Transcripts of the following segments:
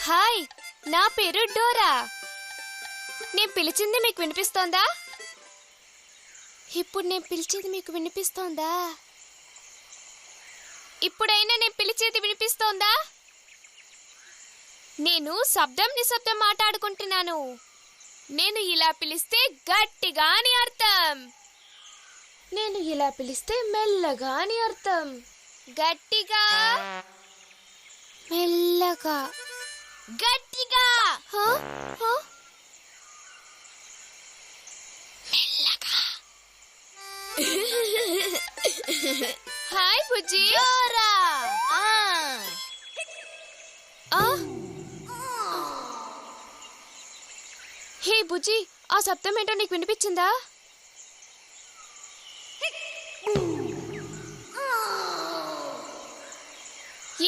Hi, నా పేరు Dora. నేను పిలిచింది మీకు వినిపిస్తోందా? ఇప్పుడు నేను పిలిచేది మీకు వినిపిస్తోందా? ఇప్పుడైనా నేను పిలిచేది వినిపిస్తోందా? నేను శబ్దం నిశ్శబ్దం మాట్లాడుకుంటున్నాను. నేను ఇలా పిలిస్తే గట్టిగా అని అర్థం. నేను ఇలా పిలిస్తే మెల్లగా అని అర్థం. గట్టిగా, మెల్లగా, గట్టిగా, మెల్లగా. హాయ్ బుజ్జి. హే బుజ్జి, ఆ శబ్దం ఏంటో నీకు వినిపించిందా?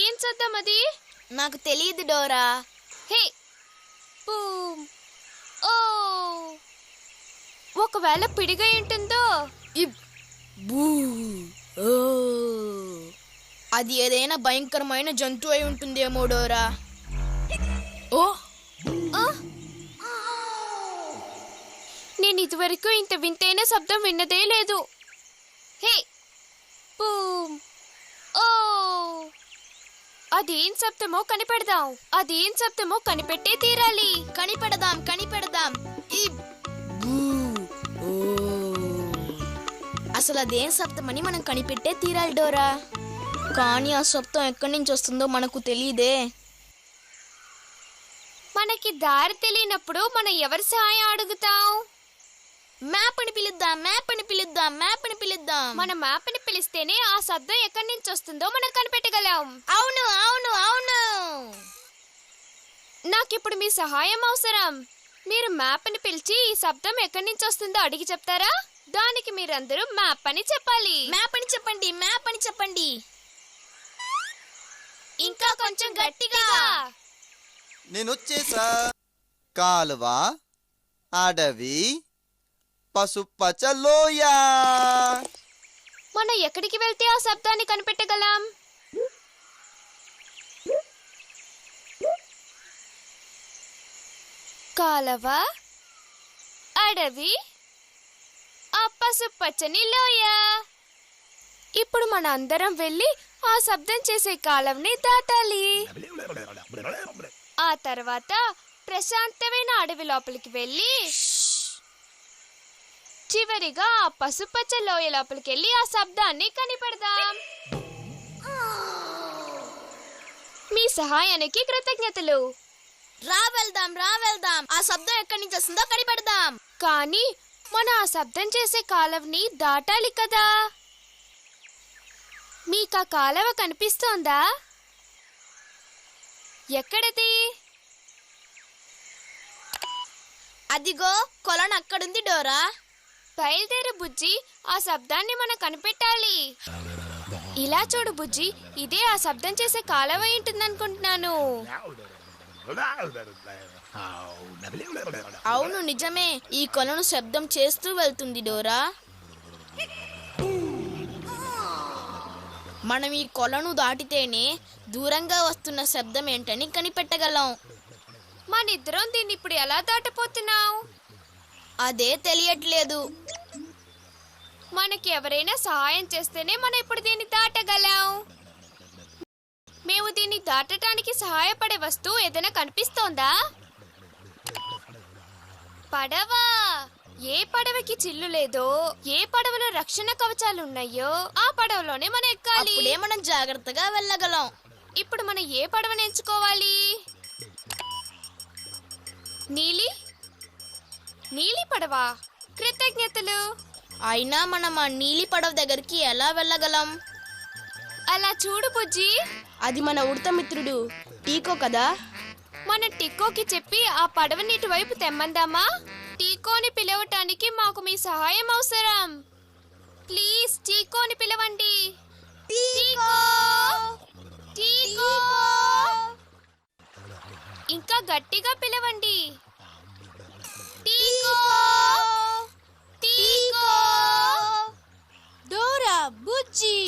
ఏం శబ్దం అది? నాకు తెలియదు డోరా. హే, బూమ్, ఓ, ఒకవేళ పిడిగా ఉంటుందో? అది ఏదైనా భయంకరమైన జంతువు అయి ఉంటుందేమో డోరా. ఓ, నేను ఇదివరకు ఇంత వింతైన శబ్దం విన్నదే లేదు. హే, బూమ్, ఓ, అదేం శబ్దమో కనిపెడదాం. అదేం శబ్దమో కనిపెట్టే తీరాలి. కనిపెడదాం. అసలు అదేం శబ్దమని మనం కనిపెట్టే తీరాలి డోరా. కానీ ఆ శబ్దం ఎక్కడి నుంచి వస్తుందో మనకు తెలియదే. మనకి దారి తెలియనప్పుడు మనం ఎవరి సహాయం అడుగుతాం? మ్యాప్ అని పిలుద్దాం. మన మ్యాప్ ని పిలిస్తేనే ఆ శబ్దం ఎక్కడి నుంచి వస్తుందో మనం కనిపెట్టగలం. అవును. నాకిప్పుడు మీ సహాయం అవసరం. మీరు మ్యాప్ ని పిలిచి ఈ శబ్దం ఎక్కడి నుంచి వస్తుందో అడిగి చెప్తారా? దానికి మీరందరూ మ్యాప్ అని చెప్పాలి. మ్యాప్ అని చెప్పండి. ఇంకా కొంచెం గట్టిగా. నేనొచ్చేసా. కాలువ, అడవి, పసుపచ్చ లోయ. మనం ఎక్కడికి వెళ్తే ఆ శబ్దాన్ని కనిపెట్టగలం? కాలువ, అడవి, ఆ పసుపచ్చని లోయ. ఇప్పుడు మన అందరం వెళ్ళి ఆ శబ్దం చేసే కాలువని దాటాలి. ఆ తర్వాత ప్రశాంతమైన అడవి లోపలికి వెళ్ళి చివరిగా ఆ పసుపచ్చ లోయ లోపలికి వెళ్ళి ఆ శబ్దాన్ని కనిపెడదాం. మీ సహాయానికి కృతజ్ఞతలు. రా వెళ్దాం. ఆ శబ్దం ఎక్కడి నుంచి వస్తుందో కనిపెడదాం. కానీ మనం ఆ శబ్దం చేసే కాలువని దాటాలి కదా. మీకు ఆ కాలువ కనిపిస్తోందా? ఎక్కడది? అదిగో కొలను అక్కడుంది డోరా. బయలుదేరు బుజ్జి, ఆ శబ్దాన్ని మనం కనిపెట్టాలి. ఇలా చూడు బుజ్జి, ఇదే ఆ శబ్దం చేసే కాలువ ఉంటుందనుకుంటున్నాను. అవును, నిజమే. ఈ కొలను శబ్దం చేస్తూ వెళ్తుంది డోరా. మనం ఈ కొలను దాటితేనే దూరంగా వస్తున్న శబ్దం ఏంటని కనిపెట్టగలం. మనిద్దరం దీన్ని ఇప్పుడు ఎలా దాటపోతున్నాం? అదే తెలియట్లేదు. మనకి ఎవరైనా సహాయం చేస్తేనే మనం ఇప్పుడు దీన్ని దాటగలం. మేము దీన్ని దాటడానికి సహాయపడే వస్తువు ఏదైనా కనిపిస్తోందా? పడవ. ఏ పడవకి చిల్లు లేదో, ఏ పడవలో రక్షణ కవచాలు ఉన్నాయో ఆ పడవలోనే మనం ఎక్కాలి. అప్పుడే మనం జాగ్రత్తగా వెళ్ళగలం. ఇప్పుడు మనం ఏ పడవని ఎంచుకోవాలి? నీలి పడవ. కృతజ్ఞతలు. అయినా మనం ఆ నీలి పడవ దగ్గరికి ఎలా వెళ్ళగలం? అలా చూడు బుజ్జి, అది మన ఉడత మిత్రుడు టీకో కదా. మనం టిక్కోకి చెప్పి ఆ పడవని ఇటువైపు తెమ్మందామా? టీకోని పిలవటానికి మాకు మీ సహాయం అవసరం. ప్లీజ్ టీకోని పిలవండి. టీకో. ఇంకా గట్టిగా పిలవండి. టీకో. డోరా, బుజ్జి,